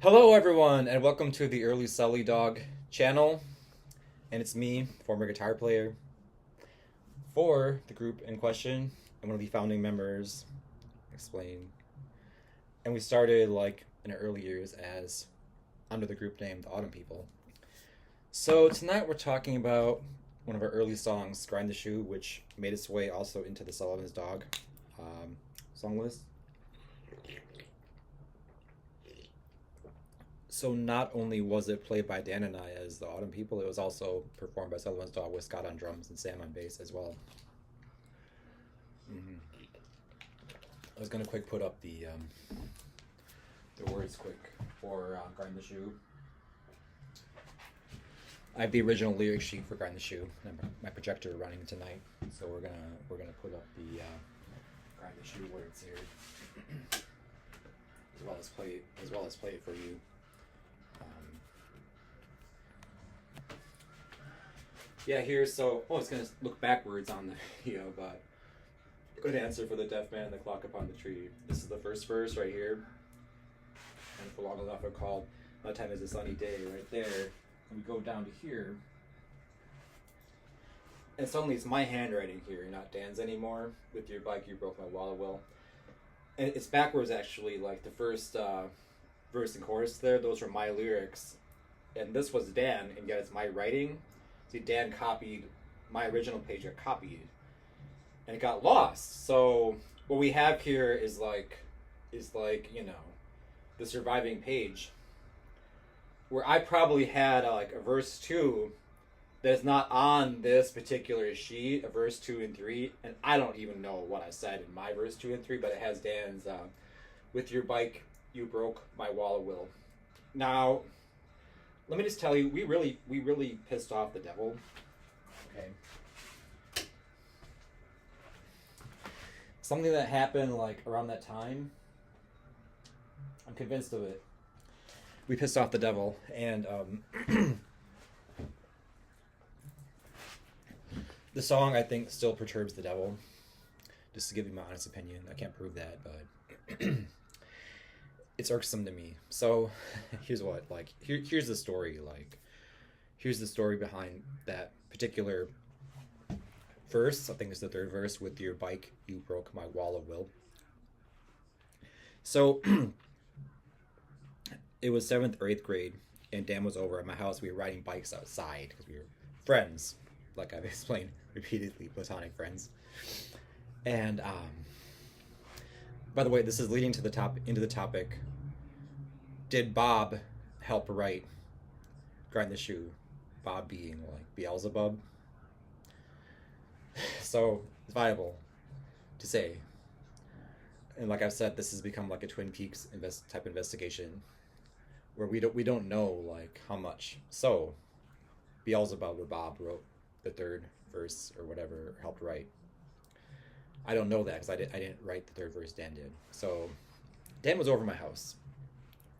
Hello, everyone, and welcome to the Early Sully Dog channel. And it's me, former guitar player for the group in question, and one of the founding members. Explain. And we started in the early years as under the group name the Autumn People. So tonight we're talking about one of our early songs, "Grind the Shoe," which made its way also into the Sullivan's Dog song list. So not only was it played by Dan and I as the Autumn People, it was also performed by Sullivan's Dog with Scott on drums and Sam on bass as well. Mm-hmm. I was gonna quick put up the words quick for "Grind the Shoe." I have the original lyric sheet for "Grind the Shoe" and my projector running tonight, so we're gonna put up the "Grind the Shoe" words here, as well as play it for you. Yeah, here's so. Oh, it's gonna look backwards on the video, but good answer for the deaf man and the clock upon the tree. This is the first verse right here, and for long enough, are called "My Time Is a Sunny Day" right there. And we go down to here, and suddenly it's my handwriting here, not Dan's anymore. With your bike, you broke my wallet well, and it's backwards actually. Like the first verse and chorus there, those were my lyrics, and this was Dan, and yet it's my writing. See, Dan copied my original page, got copied, and it got lost. So what we have here is the surviving page, where I probably had a verse 2 that's not on this particular sheet, a verse 2 and 3, and I don't even know what I said in my verse 2 and 3, but it has Dan's "With your bike, you broke my wall of will." Now, let me just tell you, we really pissed off the devil. Okay. Something that happened around that time. I'm convinced of it. We pissed off the devil, and the song I think still perturbs the devil. Just to give you my honest opinion, I can't prove that, but it's irksome to me. So here's what here's the story. Here's the story behind that particular verse. I think it's the third verse. "With your bike, you broke my wall of will." So it was 7th or 8th grade, and Dan was over at my house. We were riding bikes outside because we were friends, like I've explained repeatedly, platonic friends. And by the way, this is leading to into the topic. Did Bob help write "Grind the Shoe"? Bob being Beelzebub. So it's viable to say. And like I've said, this has become like a Twin Peaks type investigation, where we don't know how much. So Beelzebub or Bob wrote the third verse or whatever, or helped write. I don't know that because I didn't write the third verse. Dan did. So Dan was over my house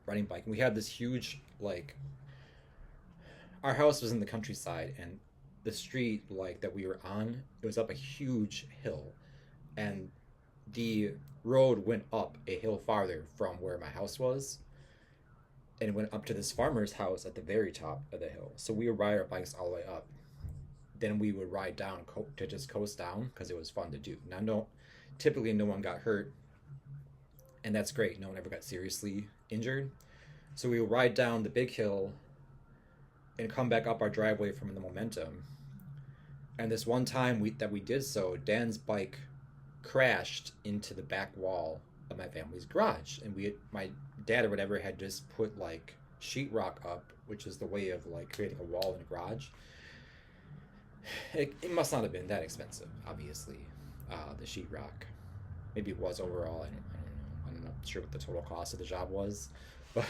riding bike, and we had this huge our house was in the countryside, and the street that we were on, it was up a huge hill, and the road went up a hill farther from where my house was, and it went up to this farmer's house at the very top of the hill. So we would ride our bikes all the way up, then we would ride down to just coast down because it was fun to do. Now, typically no one got hurt, and that's great. No one ever got seriously injured. So we would ride down the big hill and come back up our driveway from the momentum. And this one time that we did so, Dan's bike crashed into the back wall of my family's garage, and my dad or whatever had just put sheetrock up, which is the way of creating a wall in a garage. It must not have been that expensive, obviously, the sheetrock. Maybe it was overall. I don't know. I'm not sure what the total cost of the job was, but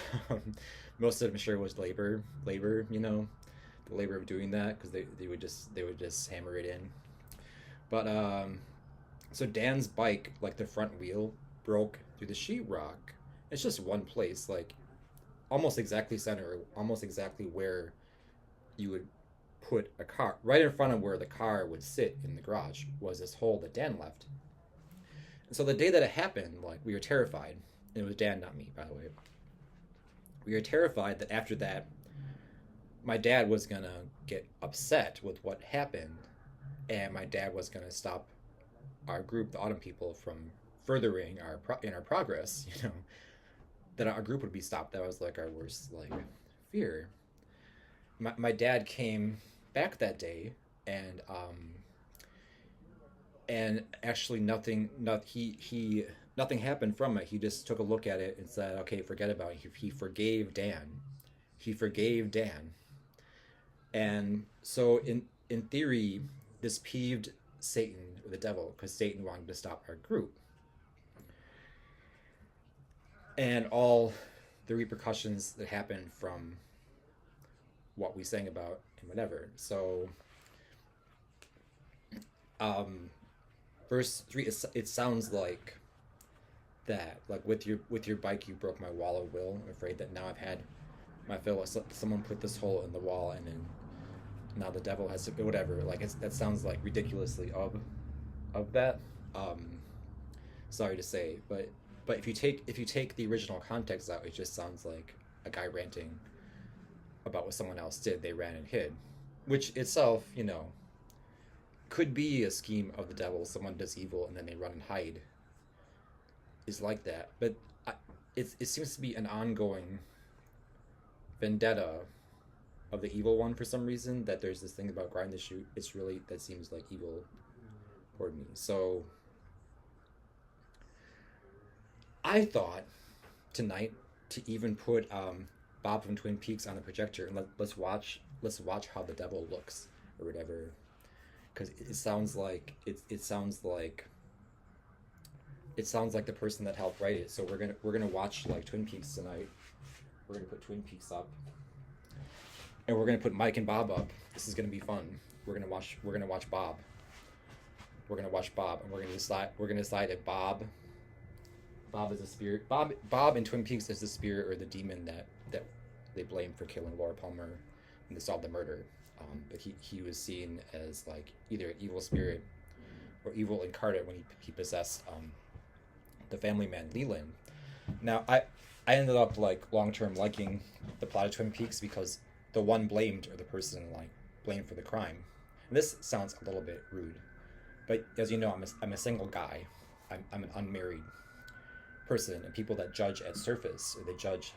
most of it, I'm sure, was labor. The labor of doing that, because they would just hammer it in. But so Dan's bike, the front wheel broke through the sheetrock. It's just one place, almost exactly center, almost exactly where you would put a car. Right in front of where the car would sit in the garage was this hole that Dan left. And so the day that it happened, we were terrified. It was Dan, not me, by the way. we were terrified that after that, my dad was gonna get upset with what happened, and my dad was gonna stop our group, the Autumn People, from furthering in our progress. That our group would be stopped. That was like our worst like fear. My dad came back that day, and actually nothing happened from it. He just took a look at it and said, "Okay, forget about it." He forgave Dan. He forgave Dan, and so in theory, this peeved Satan or the devil because Satan wanted to stop our group, and all the repercussions that happened from what we sang about and whatever. So, verse 3, it sounds like that, like with your bike you broke my wall of will. I'm afraid that now I've had my fill. Someone put this hole in the wall, and then now the devil has to, whatever. Like that sounds like ridiculously of that. Sorry to say, but if you take the original context out, it just sounds like a guy ranting about what someone else did. They ran and hid, which itself, could be a scheme of the devil. Someone does evil and then they run and hide. Is like that, but it seems to be an ongoing vendetta of the evil one for some reason. That there's this thing about grind the shoot. It's really, that seems like evil toward me. So I thought tonight to even put Bob from Twin Peaks on the projector and let's watch how the devil looks or whatever, because it sounds like the person that helped write it. So we're gonna watch like Twin Peaks tonight. We're gonna put Twin Peaks up, and we're gonna put Mike and Bob up. This is gonna be fun. We're gonna watch Bob. We're gonna watch Bob, and we're gonna decide if Bob is a spirit. Bob in Twin Peaks is the spirit or the demon that they blame for killing Laura Palmer and they solved the murder. But he was seen as like either an evil spirit or evil incarnate when he possessed the family man Leland. Now I ended up like long term liking the plot of Twin Peaks because the one blamed, or the person like blamed for the crime. And this sounds a little bit rude, but as you know, I'm a single guy. I'm an unmarried person, and people that judge at surface, or they judge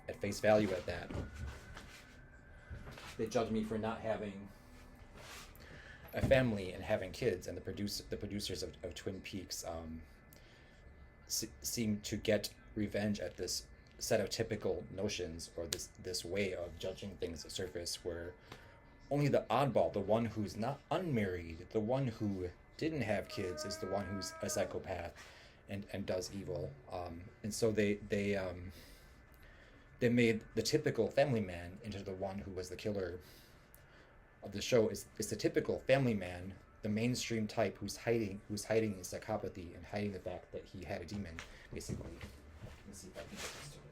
at face value at that, they judge me for not having a family and having kids. And the producers of Twin Peaks seem to get revenge at this set of typical notions, or this way of judging things at surface, where only the oddball, the one who's not unmarried, the one who didn't have kids, is the one who's a psychopath and does evil. And so they made the typical family man into the one who was the killer of the show. Is the typical family man, the mainstream type who's hiding his psychopathy and hiding the fact that he had a demon, basically. Let me see if I can get this to work.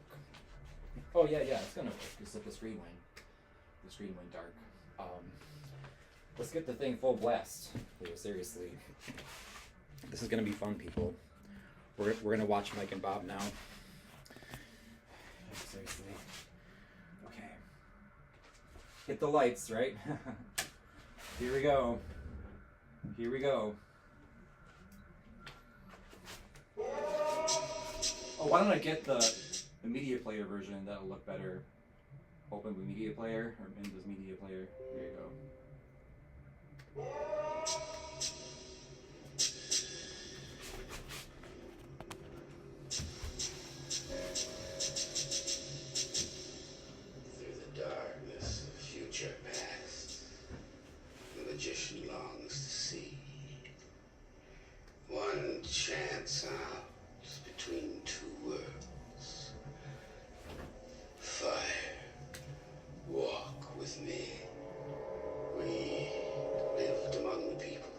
Oh yeah, it's gonna work. Just let the screen went dark. Let's get the thing full blast. Yeah, seriously. This is gonna be fun, people. We're gonna watch Mike and Bob now. Seriously. Okay. Hit the lights, right? Here we go. Oh, why don't I get the media player version? That'll look better. Open with media player, or Windows media player. There you go. Through the darkness of future past, the magician longs to see one chance out between two worlds. Fire, walk with me. We lived among the people,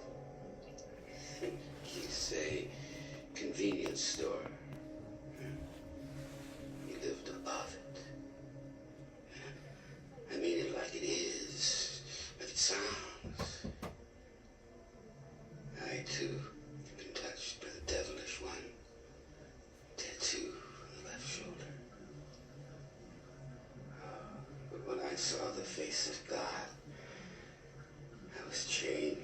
saw the face of God, I was changed.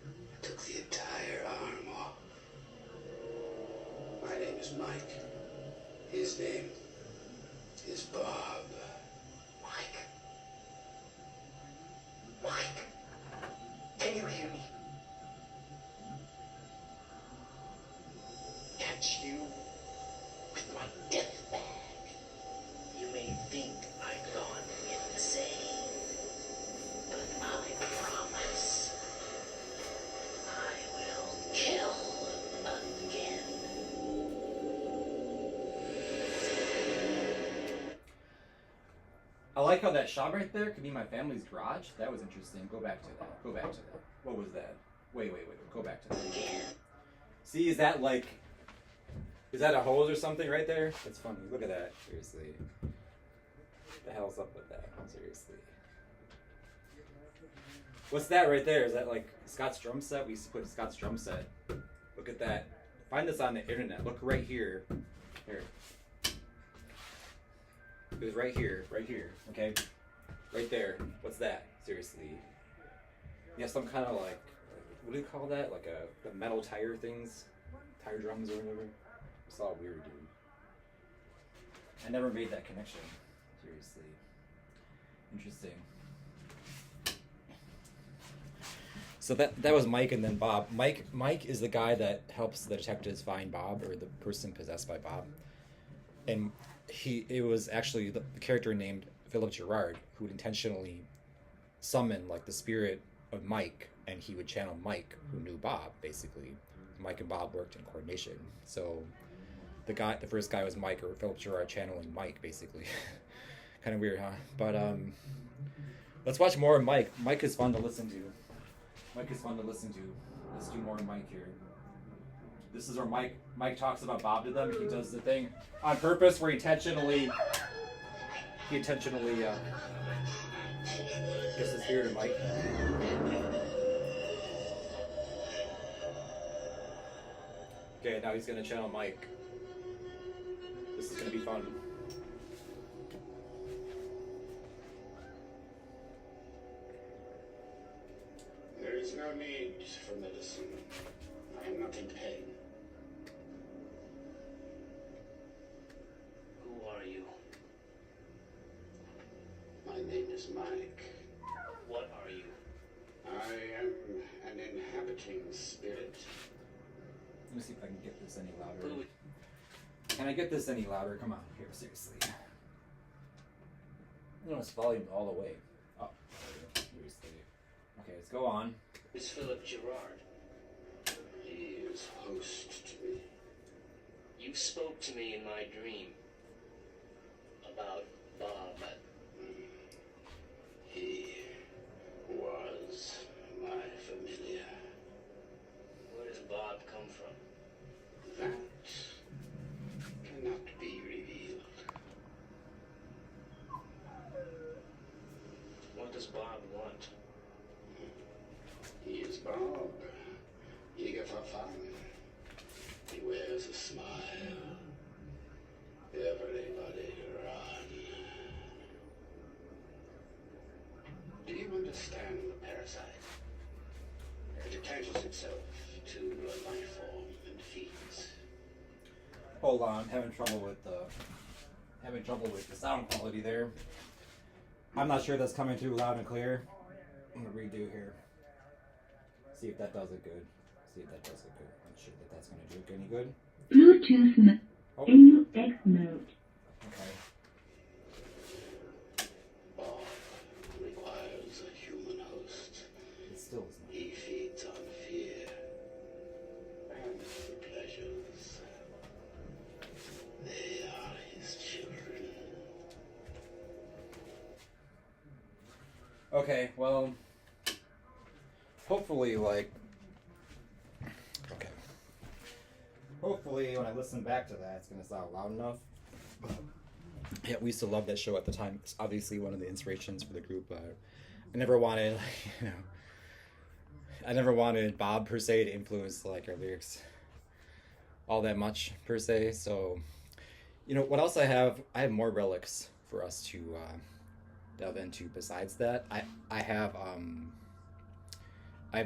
I took the entire arm off. My name is Mike. His name is Bob. Mike. Mike. Can you hear me? Catch you with my death bag. You may think I've gone insane, but I promise I will kill again. I like how that shot right there could be my family's garage. That was interesting. Go back to that. Go back to that. What was that? Wait. Go back to that. See, is that like... Is that a hose or something right there? That's funny. Look at that. Seriously. What the hell's up with that? Seriously. What's that right there? Is that like Scott's drum set? We used to put Scott's drum set. Look at that. Find this on the internet. Look right here. Here. It was right here. Right here. Okay? Right there. What's that? Seriously. You have some kind of like... What do you call that? Like the metal tire things? Tire drums or whatever? It's all weird, dude. I never made that connection. Seriously. Interesting. So that was Mike and then Bob. Mike is the guy that helps the detectives find Bob, or the person possessed by Bob. And it was actually the character named Philip Gerard who would intentionally summon like the spirit of Mike, and he would channel Mike, who knew Bob, basically. Mike and Bob worked in coordination. So the first guy was Mike, or Philip Gerard channeling Mike, basically. Kind of weird, huh? But let's watch more of Mike. Mike is fun to listen to. Let's do more of Mike here. This is where Mike talks about Bob to them. He does the thing on purpose where he intentionally gets the spirit of Mike. Okay, now he's gonna channel Mike. This is gonna be fun. There is no need for medicine. I am not in pain. Who are you? My name is Mike. What are you? I am an inhabiting spirit. Let me see if I can get this any louder. Who? Can I get this any louder? Come on, here, seriously. No, it's volume all the way. Oh, seriously. Okay, let's go on. It's Philip Gerard. He is host to me. You spoke to me in my dream about Bob. He was my familiar. Where does Bob come from? That cannot be revealed. What does Bob want? He is Bob, eager for fun. He wears a smile. Everybody run. Do you understand the parasite? It attaches itself to a life form and feeds. Hold on, I'm having trouble with the sound quality there. I'm not sure that's coming through loud and clear. I'm gonna redo here. See if that does it good. I'm not sure that that's gonna do it any good. Bluetooth Oh, AUX mode. okay. Bob requires a human host. It still is not. He feeds on fear and pleasures. They are his children. Okay, well, hopefully, hopefully when I listen back to that, it's going to sound loud enough. Yeah, we used to love that show at the time. It's obviously one of the inspirations for the group. I never wanted, I never wanted Bob, per se, to influence, our lyrics all that much, per se. So, what else I have? I have more relics for us to delve into. Besides that, I have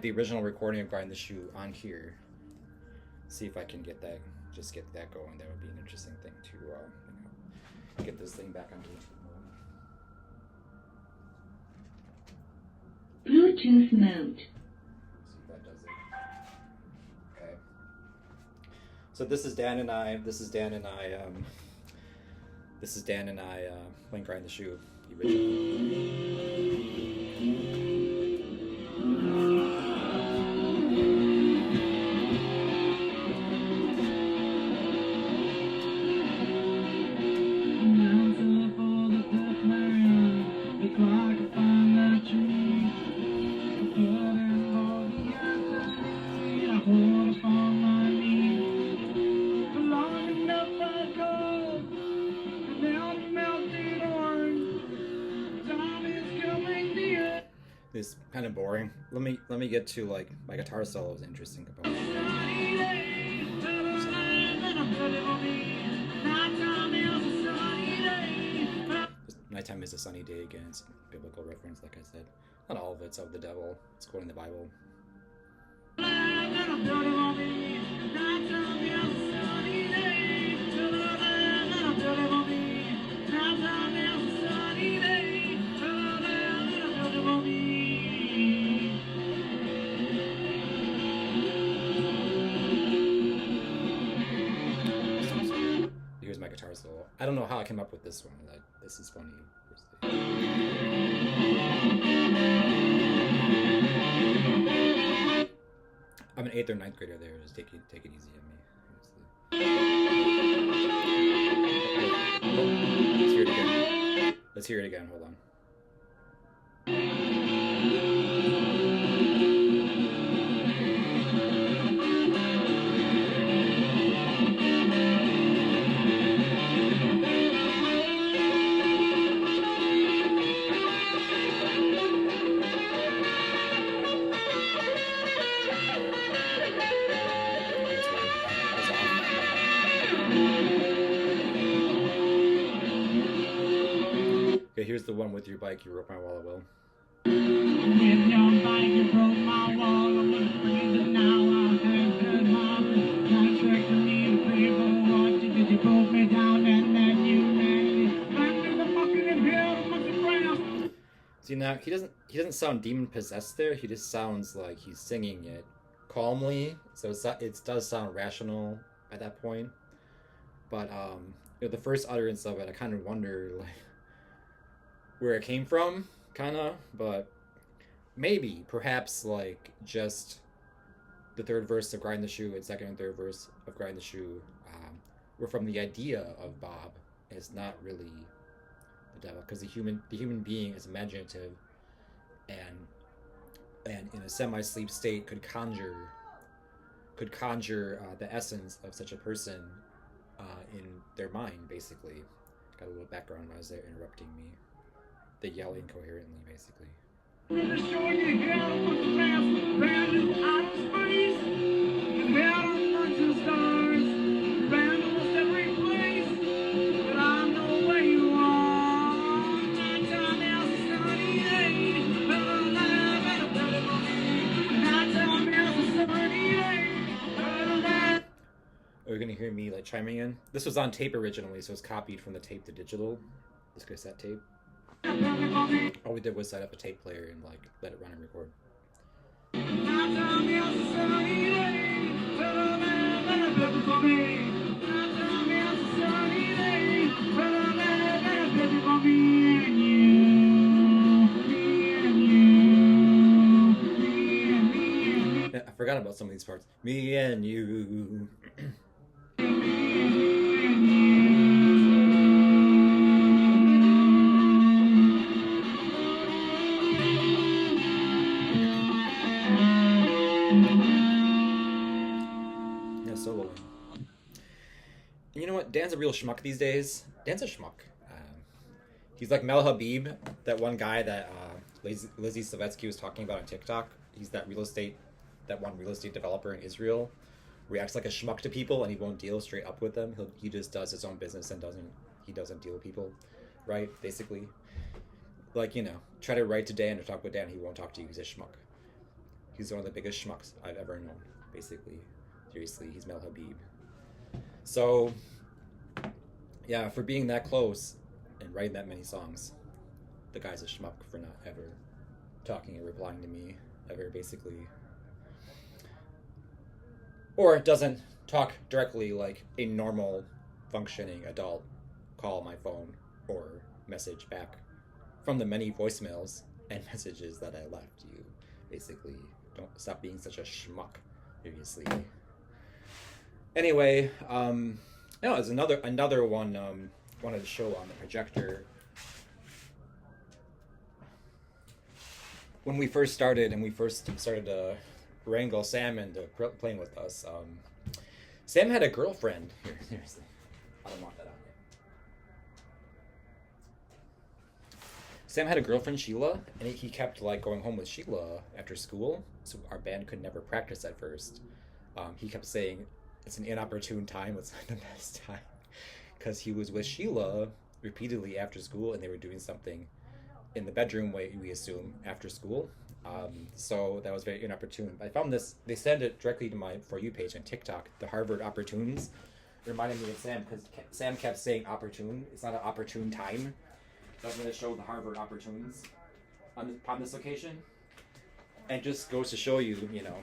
the original recording of Grind the Shoe on here. See if I can get that going. That would be an interesting thing to get this thing back onto Bluetooth mode. See if that does it. Okay. So this is Dan and I playing Grind the Shoe, the It's kind of boring. Let me get to like my guitar solo is interesting component. Nighttime is a sunny day again. It's a biblical reference, like I said. Not all of it's of the devil. It's quoting the Bible. Here's my guitar solo. I don't know how I came up with this one. This is funny. I'm an 8th or 9th grader there. Just take it easy on me. Let's hear it again. Let's hear it again. Hold on. Okay, here's the one with your bike, you broke my wall, I will. With your bike, you broke my wall. I was breathing now. I have good mom. Contract me in favor. What you did, you broke me down and then you made me. I'm in the fucking hell. What's the ground? See, now he doesn't sound demon possessed there. He just sounds like he's singing it calmly. So it does sound rational at that point. But the first utterance of it, I kind of wonder like where it came from, kind of. But maybe, perhaps, like just the third verse of Grind the Shoe and second and third verse of Grind the Shoe were from the idea of Bob. It's not really the devil, because the human being is imaginative, and in a semi-sleep state could conjure the essence of such a person in their mind, basically. Got a little background noise there interrupting me. They yell incoherently, basically. Are you gonna hear me like chiming in? This was on tape originally, so it's copied from the tape to digital. This cassette tape. All we did was set up a tape player and like let it run and record. Yeah, I forgot about some of these parts. Me and you. Soloing. And you know what? Dan's a real schmuck these days. Dan's a schmuck. He's like Mel Habib, that one guy that Lizzie Savetsky was talking about on TikTok. He's that one real estate developer in Israel, reacts like a schmuck to people and he won't deal straight up with them. He just does his own business and doesn't deal with people. right? Basically, like, you know, try to write to Dan or talk with Dan, he won't talk to you. He's a schmuck. He's one of the biggest schmucks I've ever known. Basically, seriously, he's Mel Habib. So, yeah, for being that close and writing that many songs, the guy's a schmuck for not ever talking or replying to me ever, basically. Or doesn't talk directly like a normal functioning adult, call my phone or message back from the many voicemails and messages that I left you. Basically, don't stop being such a schmuck, obviously. Anyway, there's another one wanted to show on the projector. When we first started to wrangle Sam into playing with us, Sam had a girlfriend. Here, seriously, I don't want that on here. Sam had a girlfriend, Sheila, and he kept like going home with Sheila after school, so our band could never practice at first. He kept saying it's an inopportune time, it's not the best time, because he was with Sheila repeatedly after school, and they were doing something in the bedroom, we assume, after school. So that was very inopportune. I found this, they sent it directly to my For You page on TikTok, the Harvard Opportunes. It reminded me of Sam, because Sam kept saying opportune. It's not an opportune time. So I'm going to show the Harvard Opportunes on this occasion. And just goes to show you, you know,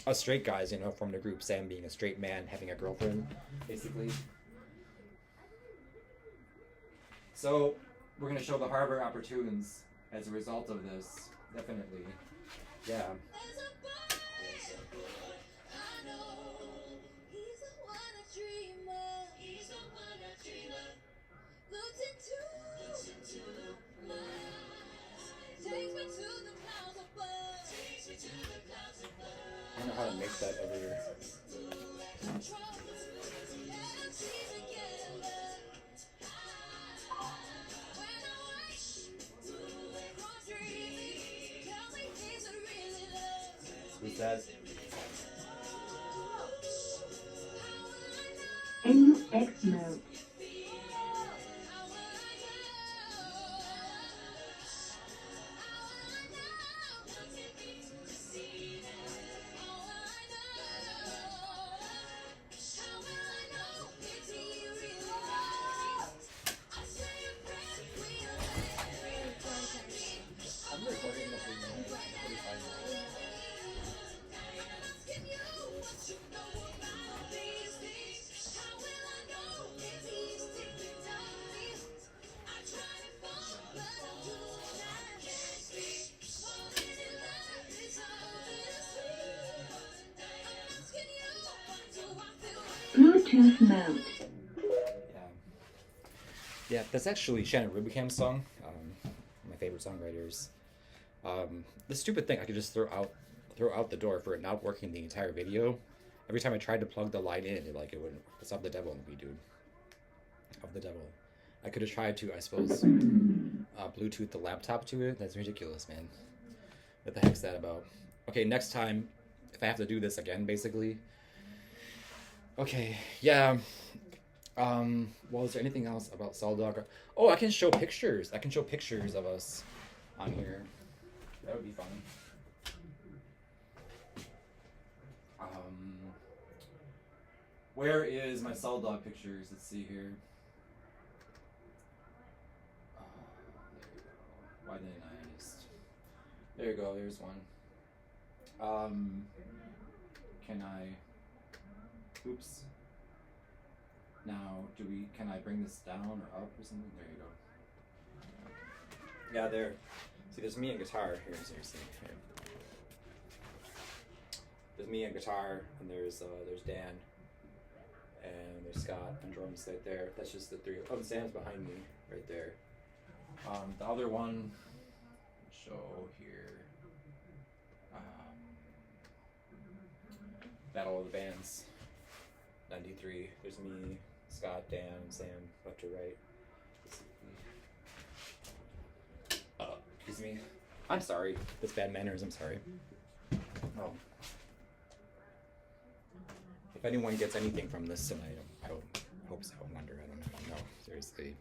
us straight guys, you know, from the group, Sam being a straight man, having a girlfriend, basically. So we're going to show the Harvard Opportunes as a result of this, definitely. Yeah. I don't know how to make that ever. Who's that? In X mode. I'm recording the 45 minutes. Bluetooth mode. Yeah, that's actually Shannon Rubicam's song. My favorite songwriters. The stupid thing I could just throw out the door for it not working the entire video. Every time I tried to plug the line in, it wouldn't. It's of the devil in me, dude. Of the devil. I could have tried to, I suppose, Bluetooth the laptop to it. That's ridiculous, man. What the heck's that about? Okay, next time, if I have to do this again, basically. Okay, yeah. Well, is there anything else about Soldog? Oh, I can show pictures. I can show pictures of us on here. That would be fun. Where is my Soldog pictures? Let's see here. There you go. Why didn't I just... There you go, there's one. Can I... Oops. Now, can I bring this down or up or something? There you go. Yeah, there. See, there's me and guitar. Here, seriously. Here. There's me and guitar, and there's Dan, and there's Scott on drums right there. That's just the three. Oh, and Sam's behind me, right there. The other one, show here. Battle of the Bands, 93. There's me, Scott, Dan, Sam, left to right. Excuse me. I'm sorry. That's bad manners. I'm sorry. Oh. If anyone gets anything from this tonight, I hope so. I wonder. I don't know. Seriously.